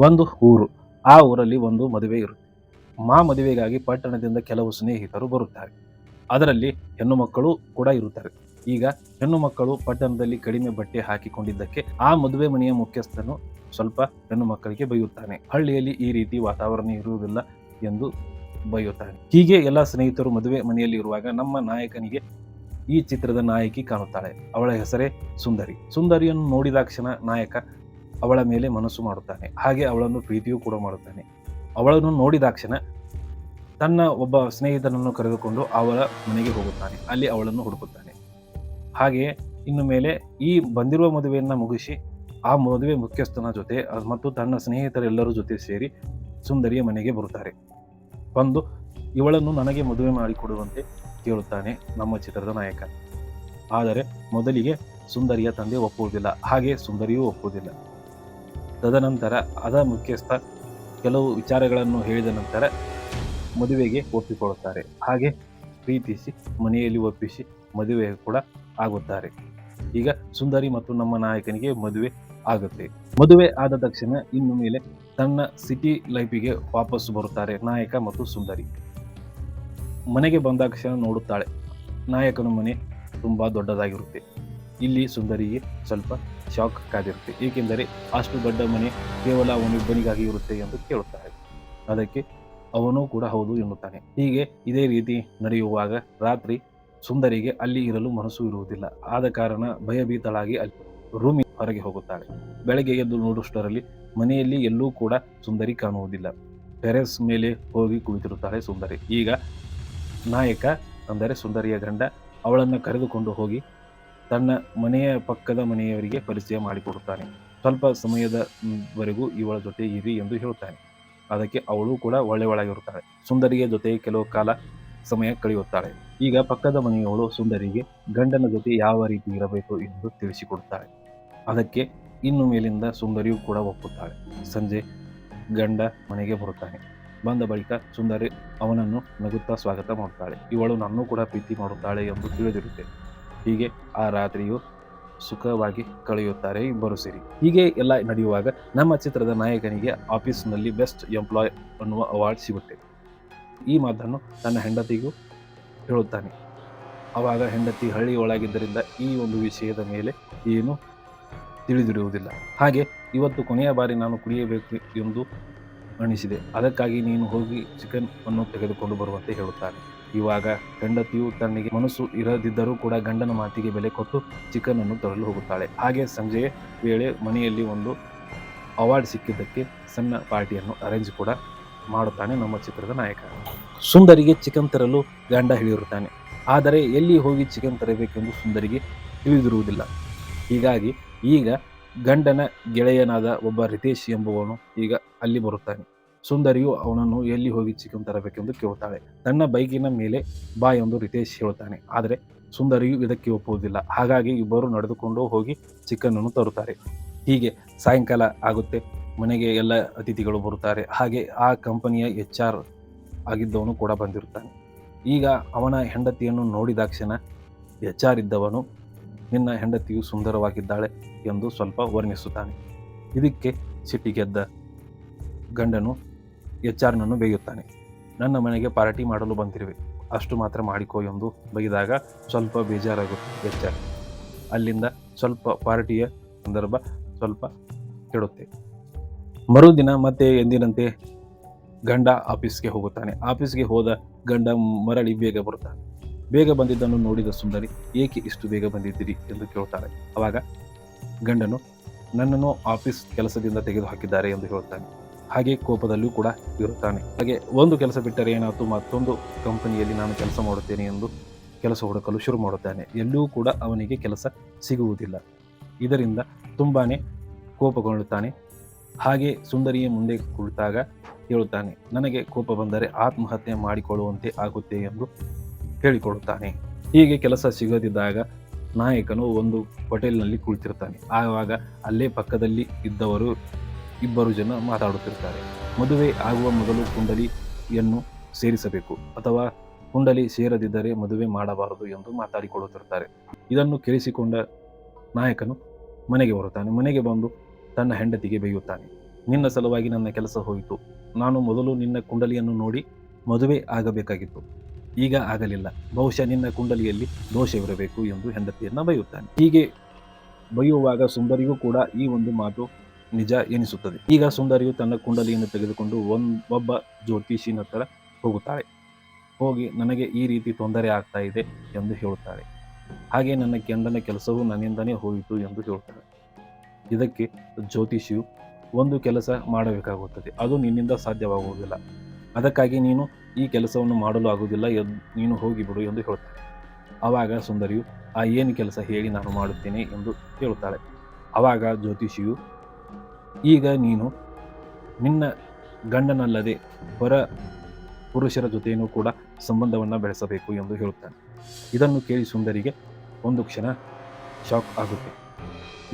ಒಂದು ಊರು, ಆ ಊರಲ್ಲಿ ಒಂದು ಮದುವೆ ಇರುತ್ತೆ. ಮದುವೆಗಾಗಿ ಪಟ್ಟಣದಿಂದ ಕೆಲವು ಸ್ನೇಹಿತರು ಬರುತ್ತಾರೆ. ಅದರಲ್ಲಿ ಹೆಣ್ಣು ಮಕ್ಕಳು ಕೂಡ ಇರುತ್ತಾರೆ. ಈಗ ಹೆಣ್ಣು ಮಕ್ಕಳು ಪಟ್ಟಣದಲ್ಲಿ ಕಡಿಮೆ ಬಟ್ಟೆ ಹಾಕಿಕೊಂಡಿದ್ದಕ್ಕೆ ಆ ಮದುವೆ ಮನೆಯ ಮುಖ್ಯಸ್ಥನು ಸ್ವಲ್ಪ ಹೆಣ್ಣು ಮಕ್ಕಳಿಗೆ ಬೈಯುತ್ತಾನೆ. ಹಳ್ಳಿಯಲ್ಲಿ ಈ ರೀತಿ ವಾತಾವರಣ ಇರುವುದಿಲ್ಲ ಎಂದು ಬೈಯುತ್ತಾನೆ. ಹೀಗೆ ಎಲ್ಲ ಸ್ನೇಹಿತರು ಮದುವೆ ಮನೆಯಲ್ಲಿ ಇರುವಾಗ ನಮ್ಮ ನಾಯಕನಿಗೆ ಈ ಚಿತ್ರದ ನಾಯಕಿ ಕಾಣುತ್ತಾಳೆ. ಅವಳ ಹೆಸರೇ ಸುಂದರಿ. ಸುಂದರಿಯನ್ನು ನೋಡಿದಾಕ್ಷಣ ನಾಯಕ ಅವಳ ಮೇಲೆ ಮನಸ್ಸು ಮಾಡುತ್ತಾನೆ. ಹಾಗೆ ಅವಳನ್ನು ಪ್ರೀತಿಯೂ ಕೂಡ ಮಾಡುತ್ತಾನೆ. ಅವಳನ್ನು ನೋಡಿದಾಕ್ಷಣ ತನ್ನ ಒಬ್ಬ ಸ್ನೇಹಿತನನ್ನು ಕರೆದುಕೊಂಡು ಅವಳ ಮನೆಗೆ ಹೋಗುತ್ತಾನೆ. ಅಲ್ಲಿ ಅವಳನ್ನು ಹುಡುಕುತ್ತಾನೆ. ಹಾಗೆಯೇ ಇನ್ನು ಮೇಲೆ ಈ ಬಂದಿರುವ ಮದುವೆಯನ್ನ ಮುಗಿಸಿ ಆ ಮದುವೆ ಮುಖ್ಯಸ್ಥನ ಜೊತೆ ಮತ್ತು ತನ್ನ ಸ್ನೇಹಿತರೆಲ್ಲರ ಜೊತೆ ಸೇರಿ ಸುಂದರಿಯ ಮನೆಗೆ ಬರುತ್ತಾರೆ. ಬಂದು ಇವಳನ್ನು ನನಗೆ ಮದುವೆ ಮಾಡಿಕೊಡುವಂತೆ ಕೇಳುತ್ತಾನೆ ನಮ್ಮ ಚಿತ್ರದ ನಾಯಕ. ಆದರೆ ಮೊದಲಿಗೆ ಸುಂದರಿಯ ತಂದೆ ಒಪ್ಪುವುದಿಲ್ಲ, ಹಾಗೆ ಸುಂದರಿಯೂ ಒಪ್ಪುವುದಿಲ್ಲ. ತದನಂತರ ಅದ ಮುಖ್ಯಸ್ಥ ಕೆಲವು ವಿಚಾರಗಳನ್ನು ಹೇಳಿದ ನಂತರ ಮದುವೆಗೆ ಒಪ್ಪಿಕೊಳ್ಳುತ್ತಾರೆ. ಹಾಗೆ ಪ್ರೀತಿಸಿ ಮನೆಯಲ್ಲಿ ಒಪ್ಪಿಸಿ ಮದುವೆ ಕೂಡ ಆಗುತ್ತಾರೆ. ಈಗ ಸುಂದರಿ ಮತ್ತು ನಮ್ಮ ನಾಯಕನಿಗೆ ಮದುವೆ ಆಗುತ್ತೆ. ಮದುವೆ ಆದ ತಕ್ಷಣ ಇನ್ನು ಮೇಲೆ ತನ್ನ ಸಿಟಿ ಲೈಫಿಗೆ ವಾಪಸ್ ಬರುತ್ತಾರೆ ನಾಯಕ ಮತ್ತು ಸುಂದರಿ. ಮನೆಗೆ ಬಂದಾಕ್ಷಣ ನೋಡುತ್ತಾಳೆ, ನಾಯಕನ ಮನೆ ತುಂಬಾ ದೊಡ್ಡದಾಗಿರುತ್ತೆ. ಇಲ್ಲಿ ಸುಂದರಿಗೆ ಸ್ವಲ್ಪ ಶಾಕ್ ಕಾದಿರುತ್ತೆ. ಏಕೆಂದರೆ ಅಷ್ಟು ದೊಡ್ಡ ಮನೆ ಕೇವಲ ಅವನಿಬ್ಬನಿಗಾಗಿ ಇರುತ್ತೆ ಎಂದು ಕೇಳುತ್ತಾರೆ. ಅದಕ್ಕೆ ಅವನು ಕೂಡ ಹೌದು ಎನ್ನುತ್ತಾನೆ. ಹೀಗೆ ಇದೇ ರೀತಿ ನಡೆಯುವಾಗ ರಾತ್ರಿ ಸುಂದರಿಗೆ ಅಲ್ಲಿ ಇರಲು ಮನಸ್ಸು ಇರುವುದಿಲ್ಲ. ಆದ ಕಾರಣ ಭಯಭೀತಳಾಗಿ ಅಲ್ಲಿ ರೂಮಿಗೆ ಹೊರಗೆ ಹೋಗುತ್ತಾಳೆ. ಬೆಳಗ್ಗೆ ಎದ್ದು ನೋಡುವಷ್ಟರಲ್ಲಿ ಮನೆಯಲ್ಲಿ ಎಲ್ಲೂ ಕೂಡ ಸುಂದರಿ ಕಾಣುವುದಿಲ್ಲ. ಟೆರೆಸ್ ಮೇಲೆ ಹೋಗಿ ಕುಳಿತಿರುತ್ತಾಳೆ ಸುಂದರಿ. ಈಗ ನಾಯಕ ಅಂದರೆ ಸುಂದರಿಯ ಗಂಡ ಅವಳನ್ನು ಕರೆದುಕೊಂಡು ಹೋಗಿ ತನ್ನ ಮನೆಯ ಪಕ್ಕದ ಮನೆಯವರಿಗೆ ಪರಿಚಯ ಮಾಡಿಕೊಡುತ್ತಾನೆ. ಸ್ವಲ್ಪ ಸಮಯದವರೆಗೂ ಇವಳ ಜೊತೆ ಇರಿ ಎಂದು ಹೇಳುತ್ತಾನೆ. ಅದಕ್ಕೆ ಅವಳು ಕೂಡ ಒಳ್ಳೆಯವಳಾಗಿರುತ್ತಾಳೆ. ಸುಂದರಿಯ ಜೊತೆ ಕೆಲವು ಕಾಲ ಸಮಯ ಕಳೆಯುತ್ತಾಳೆ. ಈಗ ಪಕ್ಕದ ಮನೆಯವಳು ಸುಂದರಿಗೆ ಗಂಡನ ಜೊತೆ ಯಾವ ರೀತಿ ಇರಬೇಕು ಎಂದು ತಿಳಿಸಿಕೊಡುತ್ತಾಳೆ. ಅದಕ್ಕೆ ಇನ್ನು ಮೇಲಿಂದ ಸುಂದರಿಯೂ ಕೂಡ ಒಪ್ಪುತ್ತಾಳೆ. ಸಂಜೆ ಗಂಡ ಮನೆಗೆ ಬರುತ್ತಾನೆ. ಬಂದ ಬಳಿಕ ಸುಂದರಿ ಅವನನ್ನು ನಗುತ್ತಾ ಸ್ವಾಗತ ಮಾಡುತ್ತಾಳೆ. ಇವಳು ನನ್ನೂ ಕೂಡ ಪ್ರೀತಿ ಮಾಡುತ್ತಾಳೆ ಎಂದು ತಿಳಿದಿರುತ್ತೆ. ಹೀಗೆ ಆ ರಾತ್ರಿಯು ಸುಖವಾಗಿ ಕಳೆಯುತ್ತಾರೆ ಇಬ್ಬರು ಸೇರಿ. ಹೀಗೆ ಎಲ್ಲ ನಡೆಯುವಾಗ ನಮ್ಮ ಚಿತ್ರದ ನಾಯಕನಿಗೆ ಆಫೀಸ್ನಲ್ಲಿ ಬೆಸ್ಟ್ ಎಂಪ್ಲಾಯ್ ಅನ್ನುವ ಅವಾರ್ಡ್ ಸಿಗುತ್ತೆ. ಈ ಮಾತನ್ನು ತನ್ನ ಹೆಂಡತಿಗೂ ಹೇಳುತ್ತಾನೆ. ಆವಾಗ ಹೆಂಡತಿ ಹಳ್ಳಿ ಒಳಗಿದ್ದರಿಂದ ಈ ಒಂದು ವಿಷಯದ ಮೇಲೆ ಏನು ತಿಳಿದಿರುವುದಿಲ್ಲ. ಹಾಗೆ ಇವತ್ತು ಕೊನೆಯ ಬಾರಿ ನಾನು ಕುಡಿಯಬೇಕು ಎಂದು ಅನಿಸಿದೆ, ಅದಕ್ಕಾಗಿ ನೀನು ಹೋಗಿ ಚಿಕನ್ ಅನ್ನು ತೆಗೆದುಕೊಂಡು ಬರುವಂತೆ ಹೇಳುತ್ತಾನೆ. ಇವಾಗ ಹೆಂಡತಿಯು ತನಗೆ ಮನಸ್ಸು ಇರದಿದ್ದರೂ ಕೂಡ ಗಂಡನ ಮಾತಿಗೆ ಬೆಲೆ ಕೊಟ್ಟು ಚಿಕನ್ ಅನ್ನು ತರಲು ಹೋಗುತ್ತಾಳೆ. ಹಾಗೆ ಸಂಜೆಯ ವೇಳೆ ಮನೆಯಲ್ಲಿ ಒಂದು ಅವಾರ್ಡ್ ಸಿಕ್ಕಿದ್ದಕ್ಕೆ ಸಣ್ಣ ಪಾರ್ಟಿಯನ್ನು ಅರೇಂಜ್ ಕೂಡ ಮಾಡುತ್ತಾನೆ ನಮ್ಮ ಚಿತ್ರದ ನಾಯಕ. ಸುಂದರಿಗೆ ಚಿಕನ್ ತರಲು ಗಂಡ ಹೇಳಿರುತ್ತಾನೆ. ಆದರೆ ಎಲ್ಲಿ ಹೋಗಿ ಚಿಕನ್ ತರಬೇಕೆಂದು ಸುಂದರಿಗೆ ತಿಳಿದಿರುವುದಿಲ್ಲ. ಹೀಗಾಗಿ ಈಗ ಗಂಡನ ಗೆಳೆಯನಾದ ಒಬ್ಬ ರಿತೇಶ್ ಎಂಬುವನು ಈಗ ಅಲ್ಲಿ ಬರುತ್ತಾನೆ. ಸುಂದರಿಯು ಅವನನ್ನು ಎಲ್ಲಿ ಹೋಗಿ ಚಿಕನ್ ತರಬೇಕೆಂದು ಕೇಳುತ್ತಾಳೆ. ತನ್ನ ಬೈಕಿನ ಮೇಲೆ ಬಾ ಎಂದು ರಿತೇಶ್ ಹೇಳುತ್ತಾನೆ. ಆದರೆ ಸುಂದರಿಯು ಇದಕ್ಕೆ ಒಪ್ಪುವುದಿಲ್ಲ. ಹಾಗಾಗಿ ಇಬ್ಬರು ನಡೆದುಕೊಂಡು ಹೋಗಿ ಚಿಕನ್ ಅನ್ನು ತರುತ್ತಾರೆ. ಹೀಗೆ ಸಾಯಂಕಾಲ ಆಗುತ್ತೆ. ಮನೆಗೆ ಎಲ್ಲ ಅತಿಥಿಗಳು ಬರುತ್ತಾರೆ. ಹಾಗೆ ಆ ಕಂಪನಿಯ HR ಆಗಿದ್ದವನು ಕೂಡ ಬಂದಿರುತ್ತಾನೆ. ಈಗ ಅವನ ಹೆಂಡತಿಯನ್ನು ನೋಡಿದಾಕ್ಷಣ HR ಇದ್ದವನು ನಿನ್ನ ಹೆಂಡತಿಯು ಸುಂದರವಾಗಿದ್ದಾಳೆ ಎಂದು ಸ್ವಲ್ಪ ವರ್ಣಿಸುತ್ತಾನೆ. ಇದಕ್ಕೆ ಸಿಟ್ಟಿಗೆದ್ದ ಗಂಡನು HR ಬೇಯುತ್ತಾನೆ. ನನ್ನ ಮನೆಗೆ ಪಾರ್ಟಿ ಮಾಡಲು ಬಂದಿರುವೆ, ಅಷ್ಟು ಮಾತ್ರ ಮಾಡಿಕೋ ಎಂದು ಬೈದಾಗ ಸ್ವಲ್ಪ ಬೇಜಾರಾಗುತ್ತೆ HR. ಅಲ್ಲಿಂದ ಸ್ವಲ್ಪ ಪಾರ್ಟಿಯ ಸಂದರ್ಭ ಸ್ವಲ್ಪ ಕೆಡುತ್ತೆ. ಮರುದಿನ ಮತ್ತೆ ಎಂದಿನಂತೆ ಗಂಡ ಆಫೀಸ್ಗೆ ಹೋಗುತ್ತಾನೆ. ಆಫೀಸ್ಗೆ ಹೋದ ಗಂಡ ಮರಳಿ ಬೇಗ ಬರುತ್ತಾನೆ. ಬೇಗ ಬಂದಿದ್ದನ್ನು ನೋಡಿದ ಸುಂದರಿ ಏಕೆ ಇಷ್ಟು ಬೇಗ ಬಂದಿದ್ದೀರಿ ಎಂದು ಕೇಳುತ್ತಾಳೆ. ಆವಾಗ ಗಂಡನು ನನ್ನನ್ನು ಆಫೀಸ್ ಕೆಲಸದಿಂದ ತೆಗೆದು ಹಾಕಿದ್ದಾರೆ ಎಂದು ಹೇಳುತ್ತಾನೆ. ಹಾಗೆ ಕೋಪದಲ್ಲೂ ಕೂಡ ಇರುತ್ತಾನೆ. ಹಾಗೆ ಒಂದು ಕೆಲಸ ಬಿಟ್ಟರೆ ಏನಾಯ್ತು, ಮತ್ತೊಂದು ಕಂಪನಿಯಲ್ಲಿ ನಾನು ಕೆಲಸ ಮಾಡುತ್ತೇನೆ ಎಂದು ಕೆಲಸ ಹುಡುಕಲು ಶುರು ಮಾಡುತ್ತಾನೆ. ಎಲ್ಲೂ ಕೂಡ ಅವನಿಗೆ ಕೆಲಸ ಸಿಗುವುದಿಲ್ಲ. ಇದರಿಂದ ತುಂಬಾನೇ ಕೋಪಗೊಳ್ಳುತ್ತಾನೆ. ಹಾಗೆ ಸುಂದರಿಯ ಮುಂದೆ ಕುಳಿತಾಗ ಹೇಳುತ್ತಾನೆ, ನನಗೆ ಕೋಪ ಬಂದರೆ ಆತ್ಮಹತ್ಯೆ ಮಾಡಿಕೊಳ್ಳುವಂತೆ ಆಗುತ್ತೆ ಎಂದು ಹೇಳಿಕೊಳ್ಳುತ್ತಾನೆ. ಹೀಗೆ ಕೆಲಸ ಸಿಗದಿದ್ದಾಗ ನಾಯಕನು ಒಂದು ಹೋಟೆಲ್ನಲ್ಲಿ ಕುಳಿತಿರ್ತಾನೆ. ಆವಾಗ ಅಲ್ಲೇ ಪಕ್ಕದಲ್ಲಿ ಇದ್ದವರು ಇಬ್ಬರು ಜನ ಮಾತಾಡುತ್ತಿರ್ತಾರೆ. ಮದುವೆ ಆಗುವ ಮೊದಲು ಕುಂಡಲಿಯನ್ನು ಸೇರಿಸಬೇಕು ಅಥವಾ ಕುಂಡಲಿ ಸೇರದಿದ್ದರೆ ಮದುವೆ ಮಾಡಬಾರದು ಎಂದು ಮಾತಾಡಿಕೊಳ್ಳುತ್ತಿರ್ತಾರೆ. ಇದನ್ನು ಕೇಳಿಸಿಕೊಂಡ ನಾಯಕನು ಮನೆಗೆ ಬರುತ್ತಾನೆ. ಮನೆಗೆ ಬಂದು ತನ್ನ ಹೆಂಡತಿಗೆ ಬೈಯುತ್ತಾನೆ. ನಿನ್ನ ಸಲುವಾಗಿ ನನ್ನ ಕೆಲಸ ಹೋಯಿತು. ನಾನು ಮೊದಲು ನಿನ್ನ ಕುಂಡಲಿಯನ್ನು ನೋಡಿ ಮದುವೆ ಆಗಬೇಕಾಗಿತ್ತು. ಈಗ ಆಗಲಿಲ್ಲ. ಬಹುಶಃ ನಿನ್ನ ಕುಂಡಲಿಯಲ್ಲಿ ದೋಷವಿರಬೇಕು ಎಂದು ಹೆಂಡತಿಯನ್ನ ಬೈಯುತ್ತಾನೆ. ಹೀಗೆ ಬೈಯುವಾಗ ಸುಂದರಿಗೂ ಕೂಡ ಈ ಒಂದು ಮಾತು ನಿಜ ಎನಿಸುತ್ತದೆ. ಈಗ ಸುಂದರಿಯು ತನ್ನ ಕುಂಡಲಿಯನ್ನು ತೆಗೆದುಕೊಂಡು ಒಬ್ಬ ಜ್ಯೋತಿಷಿನ ಹತ್ರ ಹೋಗುತ್ತಾಳೆ. ಹೋಗಿ ನನಗೆ ಈ ರೀತಿ ತೊಂದರೆ ಆಗ್ತಾ ಇದೆ ಎಂದು ಹೇಳುತ್ತಾಳೆ. ಹಾಗೆ ನನ್ನ ಗಂಡನ ಕೆಲಸವು ನನ್ನಿಂದನೇ ಹೋಯಿತು ಎಂದು ಹೇಳುತ್ತಾಳೆ. ಇದಕ್ಕೆ ಜ್ಯೋತಿಷಿಯು ಒಂದು ಕೆಲಸ ಮಾಡಬೇಕಾಗುತ್ತದೆ, ಅದು ನಿನ್ನಿಂದ ಸಾಧ್ಯವಾಗುವುದಿಲ್ಲ, ಅದಕ್ಕಾಗಿ ನೀನು ಈ ಕೆಲಸವನ್ನು ಮಾಡಲು ಆಗುವುದಿಲ್ಲ, ನೀನು ಹೋಗಿಬಿಡು ಎಂದು ಹೇಳುತ್ತಾಳೆ. ಆವಾಗ ಸುಂದರಿಯು ಏನು ಕೆಲಸ ಹೇಳಿ ನಾನು ಮಾಡುತ್ತೇನೆ ಎಂದು ಹೇಳುತ್ತಾಳೆ. ಆವಾಗ ಜ್ಯೋತಿಷಿಯು ಈಗ ನೀನು ನಿನ್ನ ಗಂಡನಲ್ಲದೆ ಹೊರ ಪುರುಷರ ಜೊತೆಯೂ ಕೂಡ ಸಂಬಂಧವನ್ನು ಬೆಳೆಸಬೇಕು ಎಂದು ಹೇಳುತ್ತಾನೆ. ಇದನ್ನು ಕೇಳಿ ಸುಂದರಿಗೆ ಒಂದು ಕ್ಷಣ ಶಾಕ್ ಆಗುತ್ತೆ.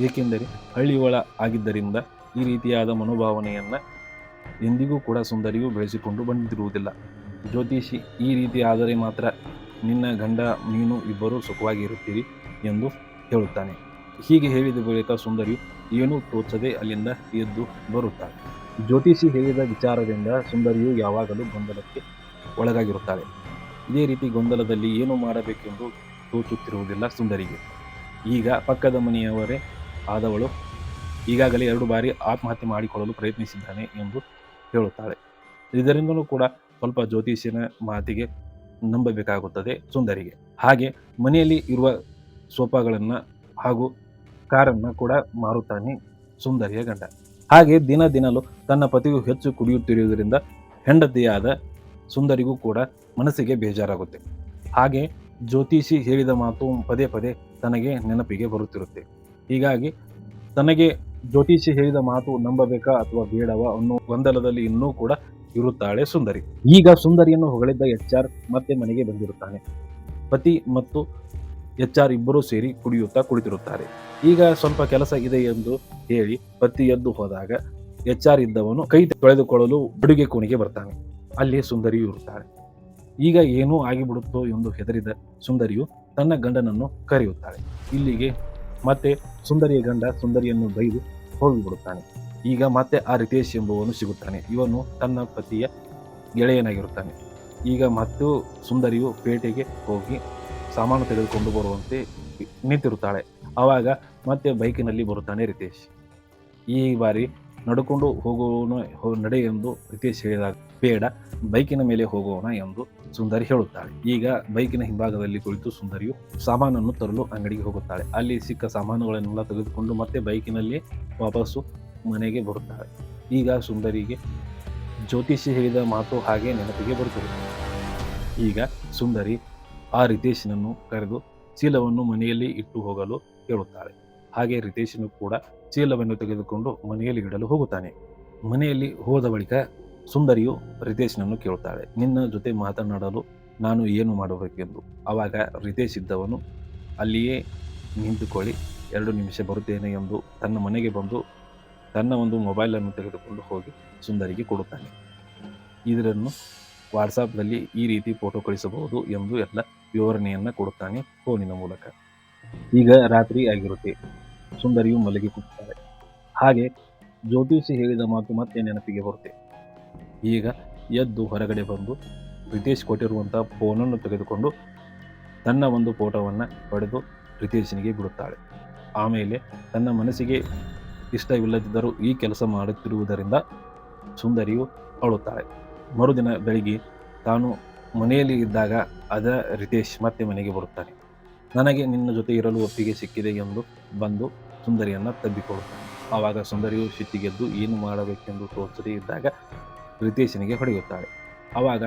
ಏಕೆಂದರೆ ಹಳ್ಳಿಯೊಳ ಆಗಿದ್ದರಿಂದ ಈ ರೀತಿಯಾದ ಮನೋಭಾವನೆಯನ್ನು ಎಂದಿಗೂ ಕೂಡ ಸುಂದರಿಯು ಬೆಳೆಸಿಕೊಂಡು ಬಂದಿರುವುದಿಲ್ಲ. ಜ್ಯೋತಿಷಿ ಈ ರೀತಿ ಆದರೆ ಮಾತ್ರ ನಿನ್ನ ಗಂಡ ನೀನು ಇಬ್ಬರು ಸುಖವಾಗಿ ಇರುತ್ತೀರಿ ಎಂದು ಹೇಳುತ್ತಾನೆ. ಹೀಗೆ ಹೇಳಿದ ಬಳಿಕ ಸುಂದರಿಯು ಏನೂ ತೋಚದೆ ಅಲ್ಲಿಂದ ಎದ್ದು ಬರುತ್ತಾಳೆ. ಜ್ಯೋತಿಷಿ ಹೇಳಿದ ವಿಚಾರದಿಂದ ಸುಂದರಿಯು ಯಾವಾಗಲೂ ಗೊಂದಲಕ್ಕೆ ಒಳಗಾಗಿರುತ್ತಾಳೆ. ಇದೇ ರೀತಿ ಗೊಂದಲದಲ್ಲಿ ಏನು ಮಾಡಬೇಕೆಂದು ತೋಚುತ್ತಿರುವುದಿಲ್ಲ ಸುಂದರಿಗೆ. ಈಗ ಪಕ್ಕದ ಮನೆಯವರೇ ಆದವಳು ಈಗಾಗಲೇ 2 ಬಾರಿ ಆತ್ಮಹತ್ಯೆ ಮಾಡಿಕೊಳ್ಳಲು ಪ್ರಯತ್ನಿಸಿದ್ದಾನೆ ಎಂದು ಹೇಳುತ್ತಾಳೆ. ಇದರಿಂದಲೂ ಕೂಡ ಸ್ವಲ್ಪ ಜ್ಯೋತಿಷಿಯನ ಮಾತಿಗೆ ನಂಬಬೇಕಾಗುತ್ತದೆ ಸುಂದರಿಗೆ. ಹಾಗೆ ಮನೆಯಲ್ಲಿ ಇರುವ ಸೋಫಾಗಳನ್ನು ಹಾಗೂ ಕಾರನ್ನು ಕೂಡ ಮಾರುತ್ತಾನೆ ಸುಂದರಿಯ ಗಂಡ. ಹಾಗೆ ದಿನಲೂ ತನ್ನ ಪತಿಯು ಹೆಚ್ಚು ಕುಡಿಯುತ್ತಿರುವುದರಿಂದ ಹೆಂಡತಿಯಾದ ಸುಂದರಿಗೂ ಕೂಡ ಮನಸ್ಸಿಗೆ ಬೇಜಾರಾಗುತ್ತೆ. ಹಾಗೆ ಜ್ಯೋತಿಷಿ ಹೇಳಿದ ಮಾತು ಪದೇ ಪದೇ ತನಗೆ ನೆನಪಿಗೆ ಬರುತ್ತಿರುತ್ತೆ. ಹೀಗಾಗಿ ತನಗೆ ಜ್ಯೋತಿಷಿ ಹೇಳಿದ ಮಾತು ನಂಬಬೇಕಾ ಅಥವಾ ಬೇಡವಾ ಅನ್ನೋ ಗೊಂದಲದಲ್ಲಿ ಇನ್ನೂ ಕೂಡ ಇರುತ್ತಾಳೆ ಸುಂದರಿ. ಈಗ ಸುಂದರಿಯನ್ನು ಹೊಗಳಿದ್ದ HR ಮತ್ತೆ ಮನೆಗೆ ಬಂದಿರುತ್ತಾನೆ. ಪತಿ ಮತ್ತು HR ಇಬ್ಬರೂ ಸೇರಿ ಕುಳಿತಿರುತ್ತಾರೆ. ಈಗ ಸ್ವಲ್ಪ ಕೆಲಸ ಇದೆ ಎಂದು ಹೇಳಿ ಪತಿ ಎದ್ದು ಹೋದಾಗ HR ಇದ್ದವನು ಕೈ ತೊಳೆದುಕೊಳ್ಳಲು ಅಡುಗೆ ಕೋಣೆಗೆ ಬರ್ತಾನೆ. ಅಲ್ಲಿ ಸುಂದರಿಯು ಇರುತ್ತಾಳೆ. ಈಗ ಏನೂ ಆಗಿಬಿಡುತ್ತೋ ಎಂದು ಹೆದರಿದ ಸುಂದರಿಯು ತನ್ನ ಗಂಡನನ್ನು ಕರೆಯುತ್ತಾಳೆ. ಇಲ್ಲಿಗೆ ಮತ್ತೆ ಸುಂದರಿಯ ಗಂಡ ಸುಂದರಿಯನ್ನು ಬೈದು ಹೋಗಿಬಿಡುತ್ತಾನೆ. ಈಗ ಮತ್ತೆ ಆ ರಿತೇಶ್ ಎಂಬುವನು ಸಿಗುತ್ತಾನೆ. ಇವನು ತನ್ನ ಪತಿಯ ಗೆಳೆಯನಾಗಿರುತ್ತಾನೆ. ಈಗ ಮತ್ತು ಸುಂದರಿಯು ಪೇಟೆಗೆ ಹೋಗಿ ಸಾಮಾನು ತೆಗೆದುಕೊಂಡು ಬರುವಂತೆ ನಿಂತಿರುತ್ತಾಳೆ. ಆವಾಗ ಮತ್ತೆ ಬೈಕಿನಲ್ಲಿ ಬರುತ್ತಾನೆ ರಿತೇಶ್. ಈ ಬಾರಿ ನಡ್ಕೊಂಡು ಹೋಗೋಣ ನಡೆ ಎಂದು ರಿತೇಶ್ ಹೇಳಿದಾಗ ಬೇಡ, ಬೈಕಿನ ಮೇಲೆ ಹೋಗೋಣ ಎಂದು ಸುಂದರಿ ಹೇಳುತ್ತಾಳೆ. ಈಗ ಬೈಕಿನ ಹಿಂಭಾಗದಲ್ಲಿ ಕುಳಿತು ಸುಂದರಿಯು ಸಾಮಾನನ್ನು ತರಲು ಅಂಗಡಿಗೆ ಹೋಗುತ್ತಾಳೆ. ಅಲ್ಲಿ ಸಿಕ್ಕ ಸಾಮಾನುಗಳನ್ನೆಲ್ಲ ತೆಗೆದುಕೊಂಡು ಮತ್ತೆ ಬೈಕಿನಲ್ಲಿ ವಾಪಸ್ಸು ಮನೆಗೆ ಬರುತ್ತಾಳೆ. ಈಗ ಸುಂದರಿಗೆ ಜ್ಯೋತಿಷಿ ಹೇಳಿದ ಮಾತು ಹಾಗೆ ನೆನಪಿಗೆ ಬರುತ್ತಿರುತ್ತದೆ. ಈಗ ಸುಂದರಿ ಆ ರಿತೇಶನನ್ನು ಕರೆದು ಚೀಲವನ್ನು ಮನೆಯಲ್ಲಿ ಇಟ್ಟು ಹೋಗಲು ಹೇಳುತ್ತಾಳೆ. ಹಾಗೆ ರಿತೇಶನು ಕೂಡ ಚೀಲವನ್ನು ತೆಗೆದುಕೊಂಡು ಮನೆಯಲ್ಲಿ ಇಡಲು ಹೋಗುತ್ತಾನೆ. ಮನೆಯಲ್ಲಿ ಹೋದ ಬಳಿಕ ಸುಂದರಿಯು ರಿತೇಶನನ್ನು ಕೇಳುತ್ತಾಳೆ, ನಿನ್ನ ಜೊತೆ ಮಾತನಾಡಲು ನಾನು ಏನು ಮಾಡಬೇಕೆಂದು. ಆವಾಗ ರಿತೇಶ್ ಇದ್ದವನು ಅಲ್ಲಿಯೇ ನಿಂತುಕೊಳ್ಳಿ, 2 ನಿಮಿಷ ಬರುತ್ತೇನೆ ಎಂದು ತನ್ನ ಮನೆಗೆ ಬಂದು ತನ್ನ ಒಂದು ಮೊಬೈಲನ್ನು ತೆಗೆದುಕೊಂಡು ಹೋಗಿ ಸುಂದರಿಗೆ ಕೊಡುತ್ತಾನೆ. ಇದನ್ನು ವಾಟ್ಸಾಪ್ನಲ್ಲಿ ಈ ರೀತಿ ಫೋಟೋ ಕಳಿಸಬಹುದು ಎಂದು ಎಲ್ಲ ವಿವರಣೆಯನ್ನು ಕೊಡುತ್ತಾನೆ ಫೋನಿನ ಮೂಲಕ. ಈಗ ರಾತ್ರಿ ಆಗಿರುತ್ತೆ. ಸುಂದರಿಯು ಮಲಗಿ ಕೂಗುತ್ತಾಳೆ. ಹಾಗೆ ಜ್ಯೋತಿಷಿ ಹೇಳಿದ ಮಾತು ಮತ್ತೆ ನೆನಪಿಗೆ ಬರುತ್ತೆ. ಈಗ ಎದ್ದು ಹೊರಗಡೆ ಬಂದು ರಿತೇಶ್ ಕೊಟ್ಟಿರುವಂಥ ಫೋನನ್ನು ತೆಗೆದುಕೊಂಡು ತನ್ನ ಒಂದು ಫೋಟೋವನ್ನು ಪಡೆದು ರಿತೇಶನಿಗೆ ಬಿಡುತ್ತಾಳೆ. ಆಮೇಲೆ ತನ್ನ ಮನಸ್ಸಿಗೆ ಇಷ್ಟವಿಲ್ಲದಿದ್ದರೂ ಈ ಕೆಲಸ ಮಾಡುತ್ತಿರುವುದರಿಂದ ಸುಂದರಿಯು ಅಳುತ್ತಾಳೆ. ಮರುದಿನ ಬೆಳಿಗ್ಗೆ ತಾನು ಮನೆಯಲ್ಲಿ ಇದ್ದಾಗ ರಿತೇಶ್ ಮತ್ತೆ ಮನೆಗೆ ಬರುತ್ತಾನೆ. ನನಗೆ ನಿನ್ನ ಜೊತೆ ಇರಲು ಒಪ್ಪಿಗೆ ಸಿಕ್ಕಿದೆ ಎಂದು ಬಂದು ಸುಂದರಿಯನ್ನು ತಬ್ಬಿಕೊಳ್ಳುತ್ತಾನೆ. ಆವಾಗ ಸುಂದರಿಯು ಸಿಟ್ಟಿಗೆದ್ದು ಏನು ಮಾಡಬೇಕೆಂದು ತೋಚದೇ ಇದ್ದಾಗ ರಿತೇಶನಿಗೆ ಹೊಡೆಯುತ್ತಾಳೆ. ಆವಾಗ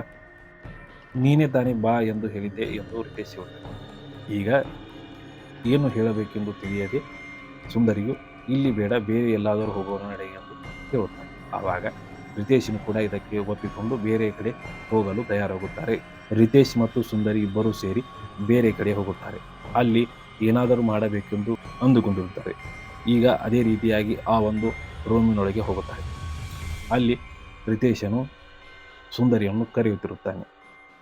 ನೀನೇ ತಾನೇ ಬಾ ಎಂದು ಹೇಳಿದ್ದೆ ಎಂದು ರಿತೇಶ್ ಹೇಳುತ್ತಾನೆ. ಈಗ ಏನು ಹೇಳಬೇಕೆಂದು ತಿಳಿಯದೆ ಸುಂದರಿಯು ಇಲ್ಲಿ ಬೇಡ, ಬೇರೆ ಎಲ್ಲಾದರೂ ಹೋಗೋಣ ನಡೆ ಎಂದು ಹೇಳುತ್ತಾನೆ. ಆವಾಗ ರಿತೇಶನು ಕೂಡ ಇದಕ್ಕೆ ಒಪ್ಪಿಕೊಂಡು ಬೇರೆ ಕಡೆ ಹೋಗಲು ತಯಾರಾಗುತ್ತಾರೆ. ರಿತೇಶ್ ಮತ್ತು ಸುಂದರಿ ಇಬ್ಬರೂ ಸೇರಿ ಬೇರೆ ಕಡೆ ಹೋಗುತ್ತಾರೆ. ಅಲ್ಲಿ ಏನಾದರೂ ಮಾಡಬೇಕೆಂದು ಅಂದುಕೊಂಡಿರುತ್ತಾರೆ. ಈಗ ಅದೇ ರೀತಿಯಾಗಿ ಆ ಒಂದು ರೂಮಿನೊಳಗೆ ಹೋಗುತ್ತಾರೆ. ಅಲ್ಲಿ ರಿತೇಶನು ಸುಂದರಿಯನ್ನು ಕರೆಯುತ್ತಿರುತ್ತಾನೆ.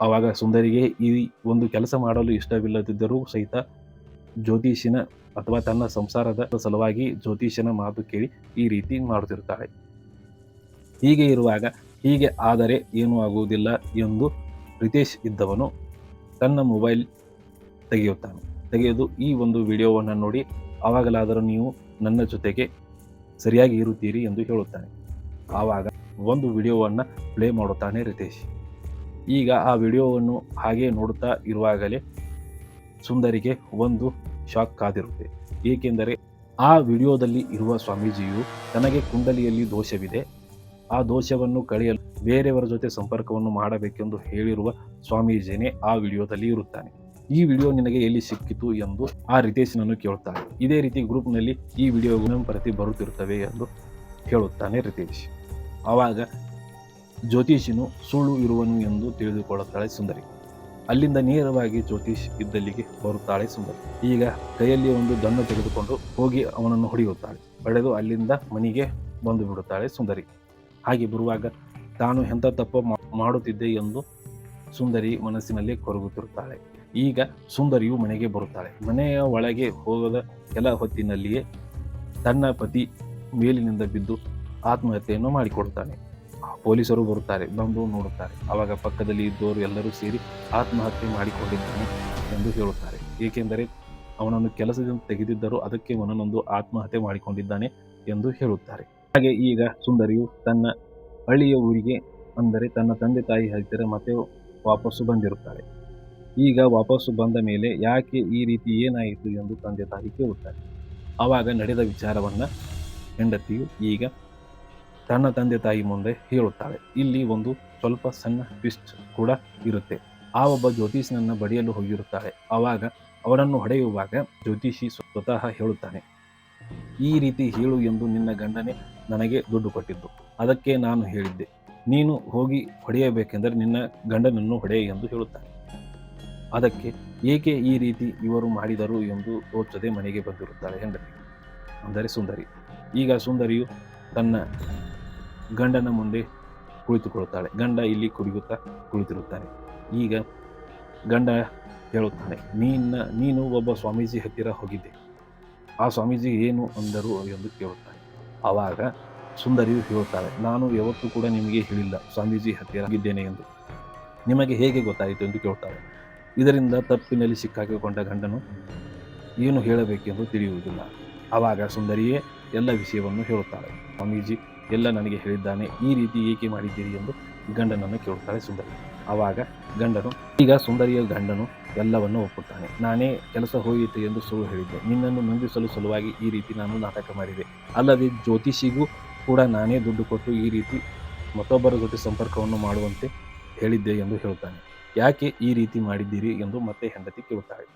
ಆವಾಗ ಸುಂದರಿಗೆ ಈ ಒಂದು ಕೆಲಸ ಮಾಡಲು ಇಷ್ಟವಿಲ್ಲದಿದ್ದರೂ ಸಹಿತ ಜ್ಯೋತಿಷಿನ ಅಥವಾ ತನ್ನ ಸಂಸಾರದ ಸಲುವಾಗಿ ಜ್ಯೋತಿಷನ ಮಾತು ಕೇಳಿ ಈ ರೀತಿ ಮಾಡುತ್ತಿರುತ್ತಾಳೆ. ಹೀಗೆ ಇರುವಾಗ ಹೀಗೆ ಆದರೆ ಏನೂ ಆಗುವುದಿಲ್ಲ ಎಂದು ರಿತೇಶ್ ಇದ್ದವನು ತನ್ನ ಮೊಬೈಲ್ ತೆಗೆಯುತ್ತಾನೆ. ತೆಗೆದು ಈ ಒಂದು ವಿಡಿಯೋವನ್ನು ನೋಡಿ ಆವಾಗಲಾದರೂ ನೀವು ನನ್ನ ಜೊತೆಗೆ ಸರಿಯಾಗಿ ಇರುತ್ತೀರಿ ಎಂದು ಹೇಳುತ್ತಾನೆ. ಆವಾಗ ಒಂದು ವಿಡಿಯೋವನ್ನು ಪ್ಲೇ ಮಾಡುತ್ತಾನೆ ರಿತೇಶ್. ಈಗ ಆ ವಿಡಿಯೋವನ್ನು ಹಾಗೆ ನೋಡುತ್ತಾ ಇರುವಾಗಲೇ ಸುಂದರಿಗೆ ಒಂದು ಶಾಕ್ ಕಾದಿರುತ್ತೆ. ಏಕೆಂದರೆ ಆ ವಿಡಿಯೋದಲ್ಲಿ ಇರುವ ಸ್ವಾಮೀಜಿಯು ತನಗೆ ಕುಂಡಲಿಯಲ್ಲಿ ದೋಷವಿದೆ, ಆ ದೋಷವನ್ನು ಕಳೆಯಲು ಬೇರೆಯವರ ಜೊತೆ ಸಂಪರ್ಕವನ್ನು ಮಾಡಬೇಕೆಂದು ಹೇಳಿರುವ ಸ್ವಾಮೀಜಿನೇ ಆ ವಿಡಿಯೋದಲ್ಲಿ ಇರುತ್ತಾನೆ. ಈ ವಿಡಿಯೋ ನಿನಗೆ ಎಲ್ಲಿ ಸಿಕ್ಕಿತು ಎಂದು ಆ ರಿತೇಶ್ನನ್ನು ಕೇಳುತ್ತಾನೆ. ಇದೇ ರೀತಿ ಗ್ರೂಪ್ನಲ್ಲಿ ಈ ವಿಡಿಯೋ ಪ್ರತಿ ಬರುತ್ತಿರುತ್ತವೆ ಎಂದು ಹೇಳುತ್ತಾನೆ ರಿತೇಶ್. ಆವಾಗ ಜ್ಯೋತಿಷಿನು ಸುಳ್ಳು ಇರುವನು ಎಂದು ತಿಳಿದುಕೊಳ್ಳುತ್ತಾಳೆ ಸುಂದರಿ. ಅಲ್ಲಿಂದ ನೇರವಾಗಿ ಜ್ಯೋತಿಷ್ ಇದ್ದಲ್ಲಿಗೆ ಬರುತ್ತಾಳೆ ಸುಂದರಿ. ಈಗ ಕೈಯಲ್ಲಿ ಒಂದು ದನ್ನು ತೆಗೆದುಕೊಂಡು ಹೋಗಿ ಅವನನ್ನು ಹೊಡೆಯುತ್ತಾಳೆ. ಹೊಡೆದು ಅಲ್ಲಿಂದ ಮನೆಗೆ ಬಂದು ಬಿಡುತ್ತಾಳೆ ಸುಂದರಿ. ಹಾಗೆ ಬರುವಾಗ ತಾನು ಎಂಥ ತಪ್ಪು ಮಾಡುತ್ತಿದ್ದೆ ಎಂದು ಸುಂದರಿ ಮನಸ್ಸಿನಲ್ಲಿ ಕೊರಗುತ್ತಿರುತ್ತಾಳೆ. ಈಗ ಸುಂದರಿಯು ಮನೆಗೆ ಬರುತ್ತಾಳೆ. ಮನೆಯ ಒಳಗೆ ಹೋಗದ ಕೆಲ ಹೊತ್ತಿನಲ್ಲಿಯೇ ತನ್ನ ಪತಿ ಮೇಲಿನಿಂದ ಬಿದ್ದು ಆತ್ಮಹತ್ಯೆಯನ್ನು ಮಾಡಿಕೊಡುತ್ತಾನೆ. ಪೊಲೀಸರು ಬರುತ್ತಾರೆ, ಬಂದು ನೋಡುತ್ತಾರೆ. ಆವಾಗ ಪಕ್ಕದಲ್ಲಿ ಇದ್ದವರು ಎಲ್ಲರೂ ಸೇರಿ ಆತ್ಮಹತ್ಯೆ ಮಾಡಿಕೊಂಡಿದ್ದಾನೆ ಎಂದು ಹೇಳುತ್ತಾರೆ. ಏಕೆಂದರೆ ಅವನನ್ನು ಕೆಲಸದಿಂದ ತೆಗೆದಿದ್ದರೂ ಅದಕ್ಕೆ ಅವನೊಂದು ಆತ್ಮಹತ್ಯೆ ಮಾಡಿಕೊಂಡಿದ್ದಾನೆ ಎಂದು ಹೇಳುತ್ತಾರೆ. ಹಾಗೆ ಈಗ ಸುಂದರಿಯು ತನ್ನ ಹಳ್ಳಿಯ ಊರಿಗೆ, ಅಂದರೆ ತನ್ನ ತಂದೆ ತಾಯಿ ಹತ್ತಿರ ಮತ್ತೆ ವಾಪಸ್ಸು ಬಂದಿರುತ್ತಾಳೆ. ಈಗ ವಾಪಸ್ಸು ಬಂದ ಮೇಲೆ ಯಾಕೆ ಈ ರೀತಿ ಏನಾಯಿತು ಎಂದು ತಂದೆ ತಾಯಿ ಕೇಳುತ್ತಾರೆ. ಆವಾಗ ನಡೆದ ವಿಚಾರವನ್ನು ಹೆಂಡತಿಯು ಈಗ ತನ್ನ ತಂದೆ ತಾಯಿ ಮುಂದೆ ಹೇಳುತ್ತಾಳೆ. ಇಲ್ಲಿ ಒಂದು ಸ್ವಲ್ಪ ಸಣ್ಣ ಟ್ವಿಸ್ಟ್ ಕೂಡ ಇರುತ್ತೆ. ಆ ಒಬ್ಬ ಜ್ಯೋತಿಷನನ್ನು ಬಡಿಯಲು ಹೋಗಿರುತ್ತಾಳೆ. ಆವಾಗ ಅವರನ್ನು ಹೊಡೆಯುವಾಗ ಜ್ಯೋತಿಷಿ ಸ್ವತಃ ಹೇಳುತ್ತಾನೆ, ಈ ರೀತಿ ಹೇಳು ಎಂದು ನಿನ್ನ ಗಂಡನೇ ನನಗೆ ದುಡ್ಡು ಕೊಟ್ಟಿದ್ದು, ಅದಕ್ಕೆ ನಾನು ಹೇಳಿದ್ದೆ, ನೀನು ಹೋಗಿ ಹೊಡೆಯಬೇಕೆಂದರೆ ನಿನ್ನ ಗಂಡನನ್ನು ಹೊಡೆ ಎಂದು ಹೇಳುತ್ತಾನೆ. ಅದಕ್ಕೆ ಏಕೆ ಈ ರೀತಿ ಇವರು ಮಾಡಿದರು ಎಂದು ತೋಚದೆ ಮನೆಗೆ ಬಂದಿರುತ್ತಾಳೆ ಹೆಂಡತಿ, ಅಂದರೆ ಸುಂದರಿ. ಈಗ ಸುಂದರಿಯು ತನ್ನ ಗಂಡನ ಮುಂದೆ ಕುಳಿತುಕೊಳ್ಳುತ್ತಾಳೆ. ಗಂಡ ಇಲ್ಲಿ ಕುಡಿಯುತ್ತಾ ಕುಳಿತಿರುತ್ತಾನೆ. ಈಗ ಗಂಡ ಹೇಳುತ್ತಾನೆ, ನೀನು ಒಬ್ಬ ಸ್ವಾಮೀಜಿ ಹತ್ತಿರ ಹೋಗಿದ್ದೆ, ಆ ಸ್ವಾಮೀಜಿ ಏನು ಅಂದರು ಎಂದು ಕೇಳುತ್ತಾನೆ. ಆವಾಗ ಸುಂದರಿಯು ಹೇಳುತ್ತಾಳೆ, ನಾನು ಯಾವತ್ತೂ ಕೂಡ ನಿಮಗೆ ಹೇಳಿಲ್ಲ ಸ್ವಾಮೀಜಿ ಹತ್ತಿರ ಹೋಗಿದ್ದೇನೆ ಎಂದು, ನಿಮಗೆ ಹೇಗೆ ಗೊತ್ತಾಯಿತು ಎಂದು ಕೇಳುತ್ತಾಳೆ. ಇದರಿಂದ ತಪ್ಪಿನಲ್ಲಿ ಸಿಕ್ಕಾಕಿಕೊಂಡ ಗಂಡನು ಏನು ಹೇಳಬೇಕೆಂದು ತಿಳಿಯುವುದಿಲ್ಲ. ಆವಾಗ ಸುಂದರಿಯೇ ಎಲ್ಲ ವಿಷಯವನ್ನು ಹೇಳುತ್ತಾಳೆ. ಸ್ವಾಮೀಜಿ ಎಲ್ಲ ನನಗೆ ಹೇಳಿದ್ದಾನೆ, ಈ ರೀತಿ ಏಕೆ ಮಾಡಿದ್ದೀರಿ ಎಂದು ಗಂಡನನ್ನು ಕೇಳುತ್ತಾಳೆ ಸುಂದರಿ. ಆವಾಗ ಗಂಡನು, ಈಗ ಸುಂದರಿಯ ಗಂಡನು ಎಲ್ಲವನ್ನು ಒಪ್ಪುತ್ತಾನೆ. ನಾನೇ ಕೆಲಸ ಹೋಯಿತು ಎಂದು ಸುಳ್ಳು ಹೇಳಿದ್ದೆ, ನಿನ್ನನ್ನು ನಂಬಿಸಲು ಸಲುವಾಗಿ ಈ ರೀತಿ ನಾನು ನಾಟಕ ಮಾಡಿದೆ, ಅಲ್ಲದೆ ಜ್ಯೋತಿಷಿಗೂ ಕೂಡ ನಾನೇ ದುಡ್ಡು ಕೊಟ್ಟು ಈ ರೀತಿ ಮತ್ತೊಬ್ಬರ ಜೊತೆ ಸಂಪರ್ಕವನ್ನು ಮಾಡುವಂತೆ ಹೇಳಿದ್ದೆ ಎಂದು ಹೇಳುತ್ತಾನೆ. ಯಾಕೆ ಈ ರೀತಿ ಮಾಡಿದ್ದೀರಿ ಎಂದು ಮತ್ತೆ ಹೆಂಡತಿ ಕೇಳುತ್ತಾಳೆ.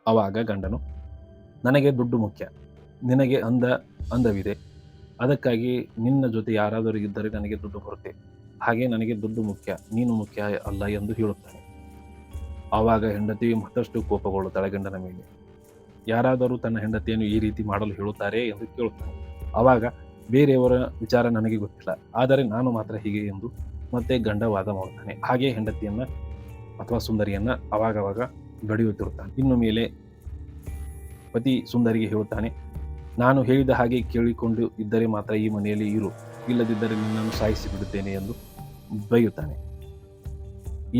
ಆವಾಗ ಗಂಡನು, ನನಗೆ ದುಡ್ಡು ಮುಖ್ಯ, ನಿನಗೆ ಅಂದವಿದೆ, ಅದಕ್ಕಾಗಿ ನಿನ್ನ ಜೊತೆ ಯಾರಾದರೂ ಇದ್ದರೆ ನನಗೆ ದುಡ್ಡು ಬರುತ್ತೆ, ಹಾಗೆ ನನಗೆ ದುಡ್ಡು ಮುಖ್ಯ, ನೀನು ಮುಖ್ಯ ಅಲ್ಲ ಎಂದು ಹೇಳುತ್ತಾನೆ. ಆವಾಗ ಹೆಂಡತಿ ಮತ್ತಷ್ಟು ಕೋಪಗೊಳ್ಳುತ್ತಾಳೆ ಗಂಡನ ಮೇಲೆ. ಯಾರಾದರೂ ತನ್ನ ಹೆಂಡತಿಯನ್ನು ಈ ರೀತಿ ಮಾಡಲು ಹೇಳುತ್ತಾರೆ ಎಂದು ಕೇಳುತ್ತಾನೆ. ಆವಾಗ ಬೇರೆಯವರ ವಿಚಾರ ನನಗೆ ಗೊತ್ತಿಲ್ಲ, ಆದರೆ ನಾನು ಮಾತ್ರ ಹೀಗೆ ಎಂದು ಮತ್ತೆ ಗಂಡ ವಾದ ಮಾಡುತ್ತಾನೆ. ಹಾಗೆ ಹೆಂಡತಿಯನ್ನ ಅಥವಾ ಸುಂದರಿಯನ್ನ ಅವಾಗವಾಗ ಬಡಿಯುತ್ತಿರುತ್ತಾನೆ. ಇನ್ನು ಮೇಲೆ ಪತಿ ಸುಂದರಿಗೆ ಹೇಳುತ್ತಾನೆ, ನಾನು ಹೇಳಿದ ಹಾಗೆ ಕೇಳಿಕೊಂಡು ಇದ್ದರೆ ಮಾತ್ರ ಈ ಮನೆಯಲ್ಲಿ ಇರು, ಇಲ್ಲದಿದ್ದರೆ ನಿನ್ನನ್ನು ಸಾಯಿಸಿ ಬಿಡುತ್ತೇನೆ ಎಂದು ಬೈಯುತ್ತಾನೆ.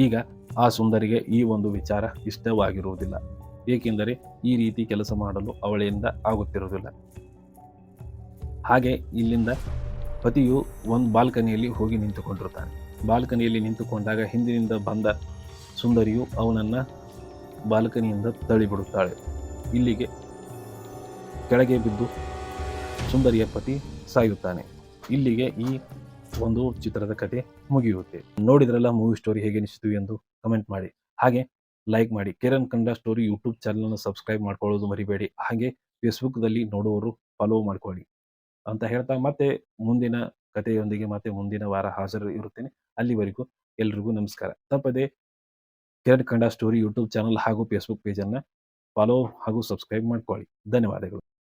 ಈಗ ಆ ಸುಂದರಿಗೆ ಈ ಒಂದು ವಿಚಾರ ಇಷ್ಟವಾಗಿರುವುದಿಲ್ಲ, ಏಕೆಂದರೆ ಈ ರೀತಿ ಕೆಲಸ ಮಾಡಲು ಅವಳಿಂದ ಆಗುತ್ತಿರುವುದಿಲ್ಲ. ಹಾಗೆ ಇಲ್ಲಿಂದ ಪತಿಯು ಒಂದು ಬಾಲ್ಕನಿಯಲ್ಲಿ ಹೋಗಿ ನಿಂತುಕೊಂಡಿರುತ್ತಾನೆ. ಬಾಲ್ಕನಿಯಲ್ಲಿ ನಿಂತುಕೊಂಡಾಗ ಹಿಂದಿನಿಂದ ಬಂದ ಸುಂದರಿಯು ಅವನನ್ನು ಬಾಲ್ಕನಿಯಿಂದ ತಳ್ಳಿಬಿಡುತ್ತಾಳೆ. ಇಲ್ಲಿಗೆ ಕೆಳಗೆ ಬಿದ್ದು ಸುಂದರಿಯ ಪತಿ ಸಾಯುತ್ತಾನೆ. ಇಲ್ಲಿಗೆ ಈ ಒಂದು ಚಿತ್ರದ ಕತೆ ಮುಗಿಯುತ್ತೆ. ನೋಡಿದ್ರಲ್ಲ ಮೂವಿ ಸ್ಟೋರಿ ಹೇಗೆ ಅನಿಸಿತು ಎಂದು ಕಮೆಂಟ್ ಮಾಡಿ, ಹಾಗೆ ಲೈಕ್ ಮಾಡಿ. ಕಿರಣ್ ಕನ್ನಡ ಸ್ಟೋರಿ ಯೂಟ್ಯೂಬ್ ಚಾನಲನ್ನು ಸಬ್ಸ್ಕ್ರೈಬ್ ಮಾಡ್ಕೊಳ್ಳೋದು ಮರಿಬೇಡಿ. ಹಾಗೆ ಫೇಸ್ಬುಕ್ದಲ್ಲಿ ನೋಡುವವರು ಫಾಲೋ ಮಾಡ್ಕೊಳ್ಳಿ ಅಂತ ಹೇಳ್ತಾ, ಮತ್ತೆ ಮುಂದಿನ ಕಥೆಯೊಂದಿಗೆ ಮತ್ತೆ ಮುಂದಿನ ವಾರ ಹಾಜರು ಇರುತ್ತೇನೆ. ಅಲ್ಲಿವರೆಗೂ ಎಲ್ರಿಗೂ ನಮಸ್ಕಾರ. ತಪ್ಪದೆ Kiran Kannada story YouTube channel ಹಾಗೂ ಫೇಸ್ಬುಕ್ ಪೇಜನ್ನು ಫಾಲೋ ಹಾಗೂ ಸಬ್ಸ್ಕ್ರೈಬ್ ಮಾಡ್ಕೊಳ್ಳಿ. ಧನ್ಯವಾದಗಳು.